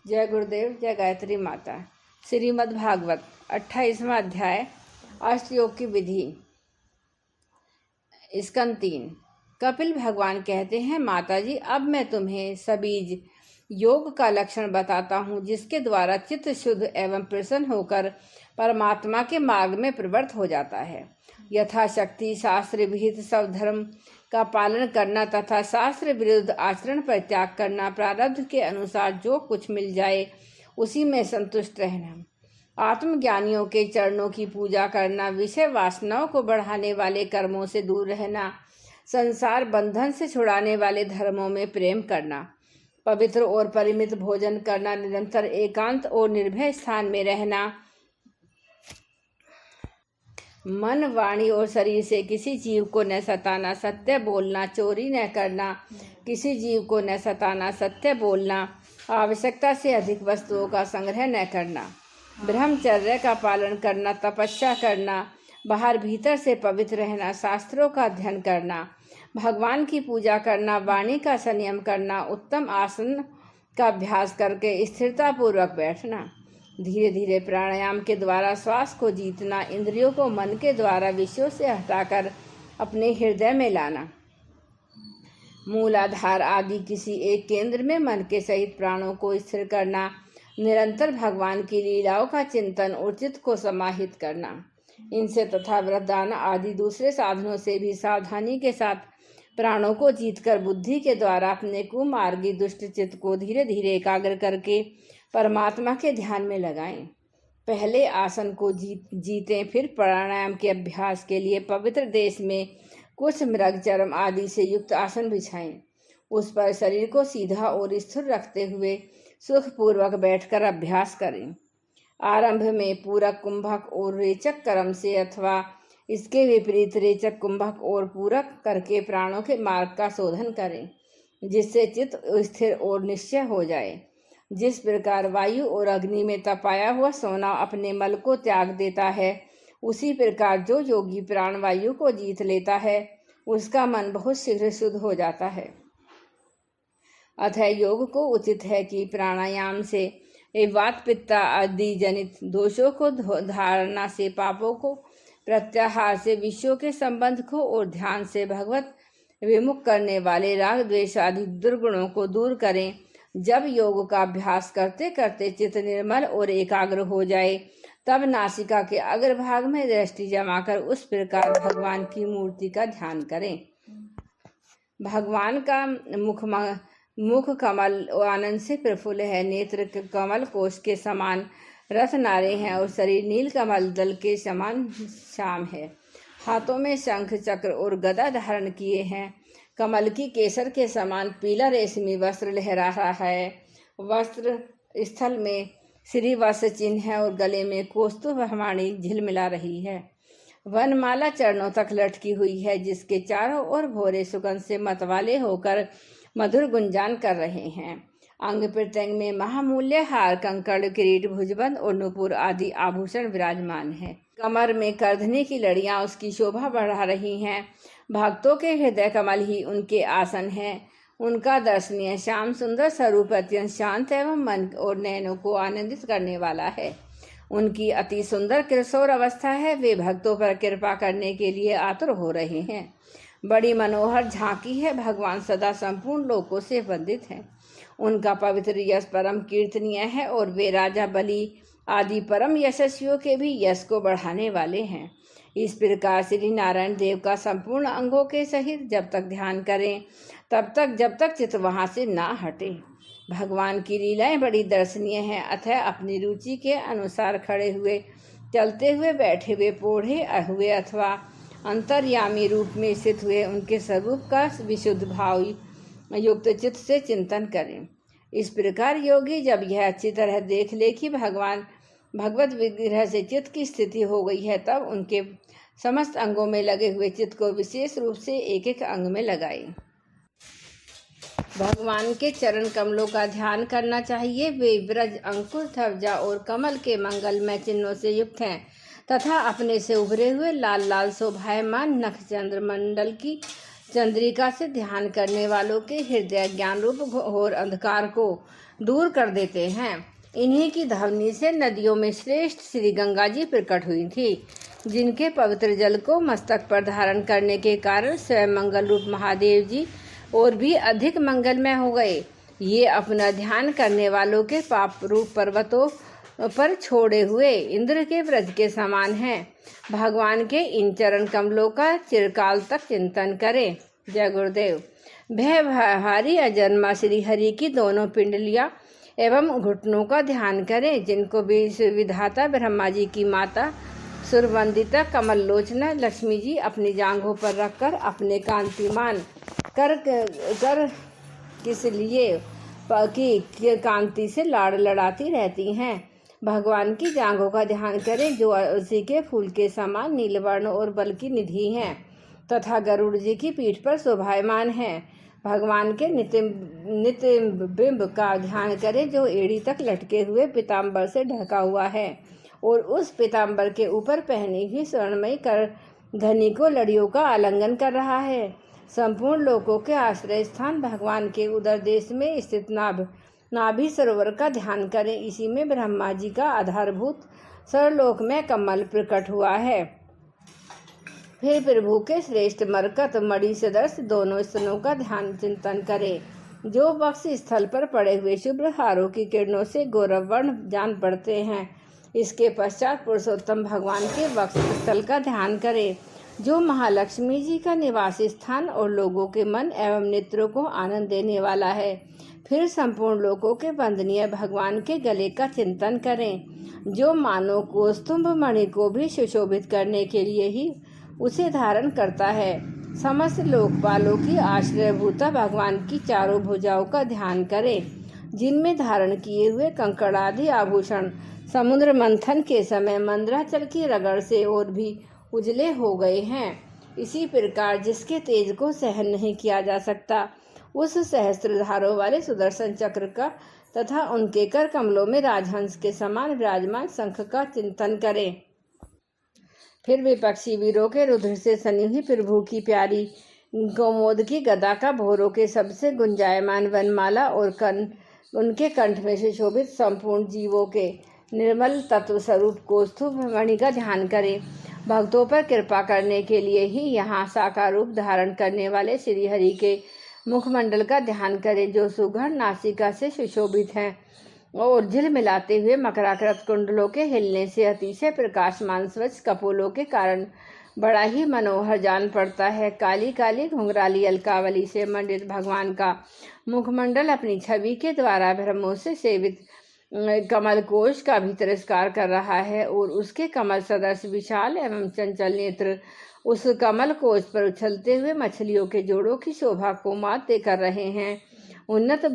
जय गुरुदेव, जय गायत्री माता। श्रीमद् भागवत 28वां अध्याय अष्टयोग की विधि। स्कंद 3। कपिल भगवान कहते हैं, माता जी, अब मैं तुम्हें सबीज योग का लक्षण बताता हूँ, जिसके द्वारा चित्त शुद्ध एवं प्रसन्न होकर परमात्मा के मार्ग में प्रवृत्त हो जाता है। यथाशक्ति शास्त्र विहित सब धर्म का पालन करना तथा शास्त्र विरुद्ध आचरण पर त्याग करना, प्रारब्ध के अनुसार जो कुछ मिल जाए उसी में संतुष्ट रहना, आत्मज्ञानियों के चरणों की पूजा करना, विषय वासनाओं को बढ़ाने वाले कर्मों से दूर रहना, संसार बंधन से छुड़ाने वाले धर्मों में प्रेम करना, पवित्र और परिमित भोजन करना, निरंतर एकांत और निर्भय स्थान में रहना, मन वाणी और शरीर से किसी जीव को न सताना, सत्य बोलना, चोरी न करना, किसी जीव को न सताना, सत्य बोलना, आवश्यकता से अधिक वस्तुओं का संग्रह न करना, ब्रह्मचर्य का पालन करना, तपस्या करना, बाहर भीतर से पवित्र रहना, शास्त्रों का अध्ययन करना, भगवान की पूजा करना, वाणी का संयम करना, उत्तम आसन का अभ्यास करके स्थिरता पूर्वक बैठना, धीरे धीरे प्राणायाम के द्वारा श्वास को जीतना, इंद्रियों को मन के द्वारा विषयों से हटाकर अपने हृदय में लाना, मूलाधार आदि किसी एक केंद्र में मन के सहित प्राणों को स्थिर करना, निरंतर भगवान की लीलाओं का चिंतन और चित्त को समाहित करना, इनसे तथा वरदान आदि दूसरे साधनों से भी सावधानी के साथ प्राणों को जीतकर बुद्धि के द्वारा अपने कुमार्गी दुष्ट चित्त को धीरे धीरे एकाग्र करके परमात्मा के ध्यान में लगाएं। पहले आसन को जीतें, फिर प्राणायाम के अभ्यास के लिए पवित्र देश में कुछ मृग चर्म आदि से युक्त आसन बिछाएं। उस पर शरीर को सीधा और स्थिर रखते हुए सुखपूर्वक बैठकर अभ्यास करें। आरंभ में पूरक, कुंभक और रेचक क्रम से अथवा इसके विपरीत रेचक, कुंभक और पूरक करके प्राणों के मार्ग का शोधन करें, जिससे चित्त स्थिर और निश्चय हो जाए। जिस प्रकार वायु और अग्नि में तपाया हुआ सोना अपने मल को त्याग देता है, उसी प्रकार जो योगी प्राण वायु को जीत लेता है, उसका मन बहुत शीघ्र शुद्ध हो जाता है। अतः योग को उचित है कि प्राणायाम से वात पित्ता आदि जनित दोषों को, धारणा से पापों को, प्रत्याहार से विषयों के संबंध को और ध्यान से भगवत विमुख करने वाले राग द्वेष आदि दुर्गुणों को दूर करें। जब योग का अभ्यास करते करते चित्त निर्मल और एकाग्र हो जाए, तब नासिका के अग्रभाग में दृष्टि जमाकर उस प्रकार भगवान की मूर्ति का ध्यान करें। भगवान का मुख कमल आनंद से प्रफुल्ल है, नेत्र कमल कोश के समान रत्नारे हैं और शरीर नील कमल दल के समान श्याम है। हाथों में शंख चक्र और गदा धारण किए हैं। कमल की केसर के समान पीला रेशमी वस्त्र लहरा रहा है। वस्त्र स्थल में श्रीवत्स चिन्ह है और गले में कौस्तुभमणि झिलमिला रही है। वनमाला चरणों तक लटकी हुई है, जिसके चारों ओर भोरे सुगंध से मतवाले होकर मधुर गुंजान कर रहे हैं। अंग प्रत्यंग में महामूल्य हार, कंकड़, किरीट, भुजबंद और नुपुर आदि आभूषण विराजमान है। कमर में करधनी की लड़ियां उसकी शोभा बढ़ा रही हैं। भक्तों के हृदय कमल ही उनके आसन हैं। उनका दर्शनीय श्याम सुंदर स्वरूप अत्यंत शांत एवं मन और नयनों को आनंदित करने वाला है। उनकी अति सुंदर किशोर अवस्था है। वे भक्तों पर कृपा करने के लिए आतुर हो रहे हैं। बड़ी मनोहर झांकी है। भगवान सदा संपूर्ण लोकों से वंदित हैं। उनका पवित्र यश परम कीर्तनीय है और वे राजा बलि आदि परम यशस्वियों के भी यश को बढ़ाने वाले हैं। इस प्रकार श्री नारायण देव का संपूर्ण अंगों के सहित जब तक ध्यान करें, तब तक जब तक चित्त वहां से ना हटे। भगवान की लीलाएं बड़ी दर्शनीय हैं। अतः अपनी रुचि के अनुसार खड़े हुए, चलते हुए, बैठे हुए, पोढ़े हुए अथवा अंतर्यामी रूप में स्थित हुए उनके स्वरूप का विशुद्ध भाव युक्त चित्त से चिंतन करें। इस प्रकार योगी जब यह अच्छी तरह देख ले कि भगवत विग्रह से चित्त की स्थिति हो गई है, तब उनके समस्त अंगों में लगे हुए चित्त को विशेष रूप से एक एक अंग में लगाए। भगवान के चरण कमलों का ध्यान करना चाहिए। वे ब्रज, अंकुर, ध्वजा और कमल के मंगलमय चिन्हों से युक्त हैं तथा अपने से उभरे हुए लाल लाल शोभायमान नख चंद्रमंडल की चंद्रिका से ध्यान करने वालों के हृदय ज्ञान रूप घोर अंधकार को दूर कर देते हैं। इन्हीं की ध्वनि से नदियों में श्रेष्ठ श्री गंगा जी प्रकट हुई थी, जिनके पवित्र जल को मस्तक पर धारण करने के कारण स्वयं मंगल रूप महादेव जी और भी अधिक मंगलमय हो गए। ये अपना ध्यान करने वालों के पाप रूप पर्वतों पर छोड़े हुए इंद्र के व्रज के समान हैं। भगवान के इन चरण कमलों का चिरकाल तक चिंतन करें। जय गुरुदेव। भयहारी अजन्मा श्री हरि की दोनों पिंडलियां एवं घुटनों का ध्यान करें, जिनको विधाता ब्रह्मा जी की माता सुरवंदिता कमल लोचना लक्ष्मी जी अपनी जांघों पर रखकर अपने कांतिमान कर किस लिए की कांति से लाड़ लड़ाती रहती हैं। भगवान की जांघों का ध्यान करें, जो उसी के फूल के समान नीलवर्ण और बल की निधि हैं तथा गरुड़ जी की पीठ पर शोभायमान हैं। भगवान के नित्य बिंब का ध्यान करें, जो एड़ी तक लटके हुए पीताम्बर से ढका हुआ है और उस पीताम्बर के ऊपर पहनी हुई स्वर्णमयी कर धनी को लड़ियों का आलिंगन कर रहा है। संपूर्ण लोकों के आश्रय स्थान भगवान के उदर देश में स्थित नाभि सरोवर का ध्यान करें। इसी में ब्रह्मा जी का आधारभूत सर्वलोक में कमल प्रकट हुआ है। फिर प्रभु के श्रेष्ठ मरकत मणि सदृश दोनों स्तनों का ध्यान चिंतन करें, जो वक्ष स्थल पर पड़े हुए शुभ्र हारों की किरणों से गौरव वर्ण जान पड़ते हैं। इसके पश्चात पुरुषोत्तम भगवान के वक्ष स्थल का ध्यान करें, जो महालक्ष्मी जी का निवास स्थान और लोगों के मन एवं नेत्रों को आनंद देने वाला है। फिर संपूर्ण लोकों के वंदनीय भगवान के गले का चिंतन करें, जो मानव कौस्तुभ मणि को भी सुशोभित करने के लिए ही उसे धारण करता है। समस्त लोकपालों की आश्रयभूता भगवान की चारों भुजाओं का ध्यान करें, जिनमें धारण किए हुए कंकड़ आदि आभूषण समुद्र मंथन के समय मंदराचल की रगड़ से और भी उजले हो गए हैं। इसी प्रकार जिसके तेज को सहन नहीं किया जा सकता, उस सहस्त्रधारों वाले सुदर्शन चक्र का तथा उनके कर कमलों में राजहंस के समान विराजमान शंख का चिंतन करें। फिर विपक्षी वीरों के रुद्र से सनी हुई प्रभु की प्यारी कौमोद की गदा का भोरों के सबसे गुंजायमान वनमाला और उनके कंठ में सुशोभित संपूर्ण जीवों के निर्मल तत्व स्वरूप कौस्तुभ मणि का ध्यान करें। भक्तों पर कृपा करने के लिए ही यहाँ साकार रूप धारण करने वाले श्री हरि के मुखमंडल का ध्यान करें, जो सुघड़ नासिका से सुशोभित हैं और झिलमिलाते हुए मकराकृत कुंडलों के हिलने से अतिशय प्रकाशमान स्वच्छ कपोलों के कारण बड़ा ही मनोहर जान पड़ता है। काली काली घुंघराली अलकावली से मंडित भगवान का मुखमंडल अपनी छवि के द्वारा ब्रह्मों से सेवित कमल कोश का भी तिरस्कार कर रहा है और उसके कमल सदृश विशाल एवं चंचल नेत्र उस कमल कोश पर उछलते हुए मछलियों के जोड़ों की शोभा को माते कर रहे हैं। उन्नत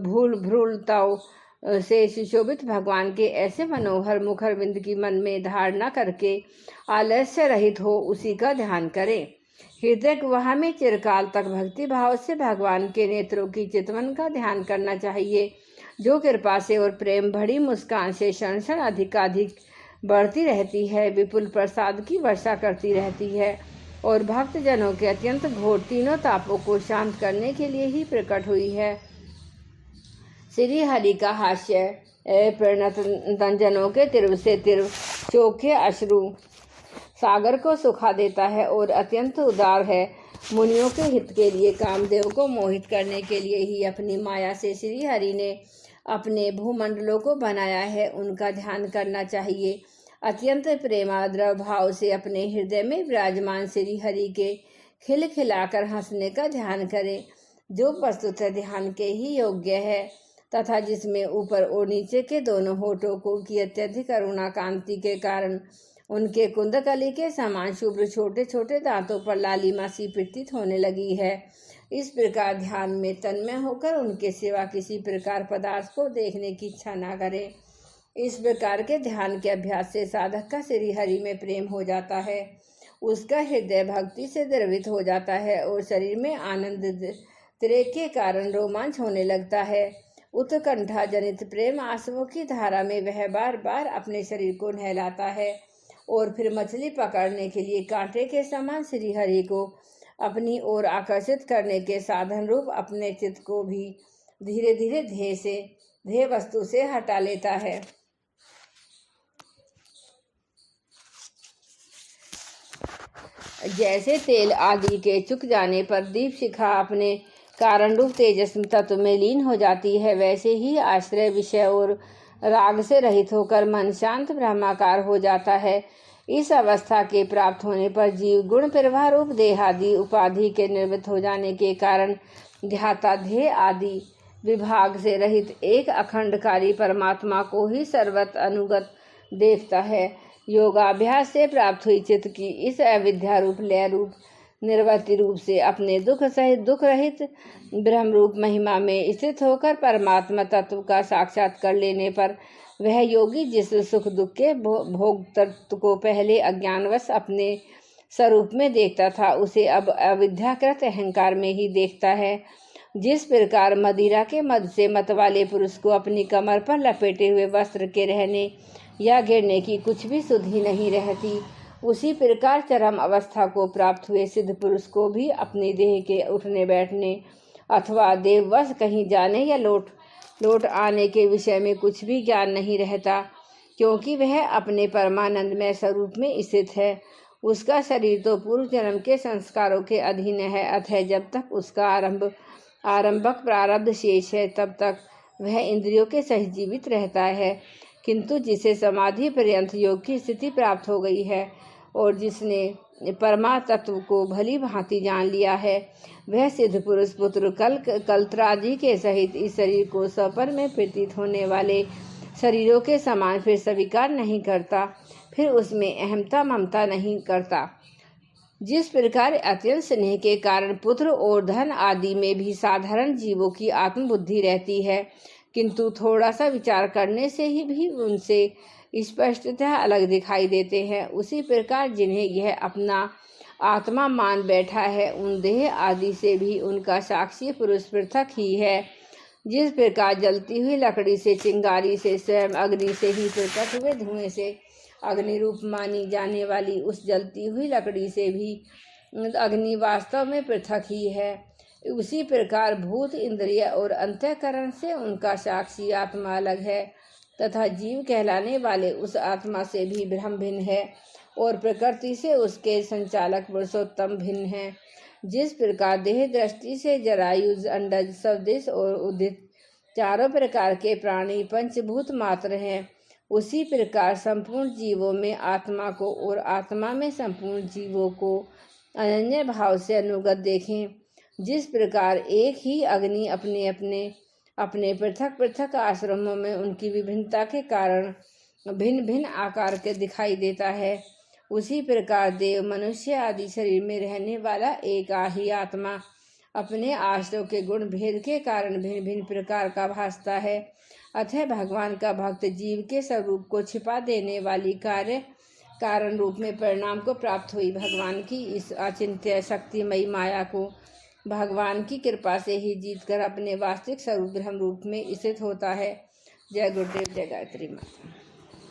भ्रूलताओं से सुशोभित भगवान के ऐसे मनोहर मुखरविंद की मन में धारणा करके आलस्य रहित हो उसी का ध्यान करें। हृदय गुहा में चिरकाल तक भक्ति भाव से भगवान के नेत्रों की चितवन का ध्यान करना चाहिए, जो कृपा से और प्रेम भरी मुस्कान से क्षण क्षण अधिकाधिक बढ़ती रहती है, विपुल प्रसाद की वर्षा करती रहती है और भक्त जनों के अत्यंत घोर तीनों तापों को शांत करने के लिए ही प्रकट हुई है। श्री हरि का हास्य प्रणत तंजनों के तिरव से तिरव चोखे अश्रु सागर को सुखा देता है और अत्यंत उदार है। मुनियों के हित के लिए कामदेव को मोहित करने के लिए ही अपनी माया से श्री हरि ने अपने भूमंडलों को बनाया है, उनका ध्यान करना चाहिए। अत्यंत प्रेमाद्र भाव से अपने हृदय में विराजमान श्री हरि के खिलखिलाकर हंसने का ध्यान करें, जो वस्तुतः ध्यान के ही योग्य है तथा जिसमें ऊपर और नीचे के दोनों होठों को की अत्यधिक करुणा कांति के कारण उनके कुंदकली के समान शुभ्र छोटे छोटे दांतों पर लालिमा सी प्रतीत होने लगी है। इस प्रकार ध्यान में तन्मय होकर उनके सिवा किसी प्रकार पदार्थ को देखने की इच्छा न करें। इस प्रकार के ध्यान के अभ्यास से साधक का श्री हरि में प्रेम हो जाता है, उसका हृदय भक्ति से द्रवित हो जाता है और शरीर में आनंद त्रेक के कारण रोमांच होने लगता है। उत्कंठा जनित प्रेम आंसुओं की धारा में वह बार बार अपने शरीर को नहलाता है और फिर मछली पकड़ने के लिए कांटे के समान श्री हरि को अपनी ओर आकर्षित करने के साधन रूप अपने चित्त को भी धीरे धीरे ध्येय से ध्येय वस्तु से हटा लेता है। जैसे तेल आदि के चुक जाने पर दीप शिखा अपने कारण रूप तेजस्वी तत्व में लीन हो जाती है, वैसे ही आश्रय विषय और राग से रहित होकर मन शांत ब्रह्माकार हो जाता है। इस अवस्था के प्राप्त होने पर जीव गुण प्रवाह रूप देहादि उपाधि के निर्मित हो जाने के कारण ध्याता ध्येय आदि विभाग से रहित एक अखंडकारी परमात्मा को ही सर्वत अनुगत देखता है। योगाभ्यास से प्राप्त हुई चित्त की इस अविद्या रूप लय रूप निर्वृत्ति रूप से अपने दुख सहित दुख रहित ब्रह्म रूप महिमा में स्थित होकर परमात्मा तत्व का साक्षात कर लेने पर वह योगी जिस सुख दुख के भोग तत्व को पहले अज्ञानवश अपने स्वरूप में देखता था, उसे अब अविद्याकृत अहंकार में ही देखता है। जिस प्रकार मदिरा के मद से मत वाले पुरुष को अपनी कमर पर लपेटे हुए वस्त्र के रहने या गिरने की कुछ भी सुधि नहीं रहती, उसी प्रकार चरम अवस्था को प्राप्त हुए सिद्ध पुरुष को भी अपने देह के उठने बैठने अथवा देववश कहीं जाने या लौट आने के विषय में कुछ भी ज्ञान नहीं रहता, क्योंकि वह अपने परमानंदमय स्वरूप में स्थित है। उसका शरीर तो पूर्व जन्म के संस्कारों के अधीन है, अतः जब तक उसका आरंभक प्रारब्ध शेष है तब तक वह इंद्रियों के सहित जीवित रहता है। किंतु जिसे समाधि पर्यंत योग की स्थिति प्राप्त हो गई है और जिसने परमा तत्व को भली भांति जान लिया है, वह सिद्ध पुरुष पुत्र कलत्रादि के सहित इस शरीर को सपर में प्रतीत होने वाले शरीरों के समान फिर स्वीकार नहीं करता, फिर उसमें अहमता ममता नहीं करता। जिस प्रकार अत्यंत स्नेह के कारण पुत्र और धन आदि में भी साधारण जीवों की आत्मबुद्धि रहती है, किंतु थोड़ा सा विचार करने से ही भी उनसे स्पष्टतः अलग दिखाई देते हैं, उसी प्रकार जिन्हें यह अपना आत्मा मान बैठा है, उन देह आदि से भी उनका साक्षी पुरुष पृथक ही है। जिस प्रकार जलती हुई लकड़ी से, चिंगारी से, स्वयं अग्नि से ही प्रकट हुए धुएं से अग्नि रूप मानी जाने वाली उस जलती हुई लकड़ी से भी अग्नि वास्तव में पृथक ही है, उसी प्रकार भूत इंद्रिय और अंतःकरण से उनका साक्षी आत्मा अलग है तथा जीव कहलाने वाले उस आत्मा से भी ब्रह्म भिन्न है और प्रकृति से उसके संचालक पुरुषोत्तम भिन्न है। जिस प्रकार देह दृष्टि से जरायुज, अंडज, स्वदेश और उदित चारों प्रकार के प्राणी पंचभूत मात्र हैं, उसी प्रकार संपूर्ण जीवों में आत्मा को और आत्मा में संपूर्ण जीवों को अनन्य भाव से अनुगत देखें। जिस प्रकार एक ही अग्नि अपने पृथक पृथक आश्रमों में उनकी विभिन्नता के कारण भिन्न भिन्न आकार के दिखाई देता है, उसी प्रकार देव, मनुष्य आदि शरीर में रहने वाला एक ही आत्मा अपने आश्रय के गुण भेद के कारण भिन्न भिन्न प्रकार का भासता है। अतः भगवान का भक्त जीव के स्वरूप को छिपा देने वाली कारण रूप में परिणाम को प्राप्त हुई भगवान की इस अचिंत्य शक्तिमयी माया को भगवान की कृपा से ही जीतकर अपने वास्तविक स्वरूप ब्रह्म रूप में स्थित होता है। जय गुरुदेव, जय गायत्री माता।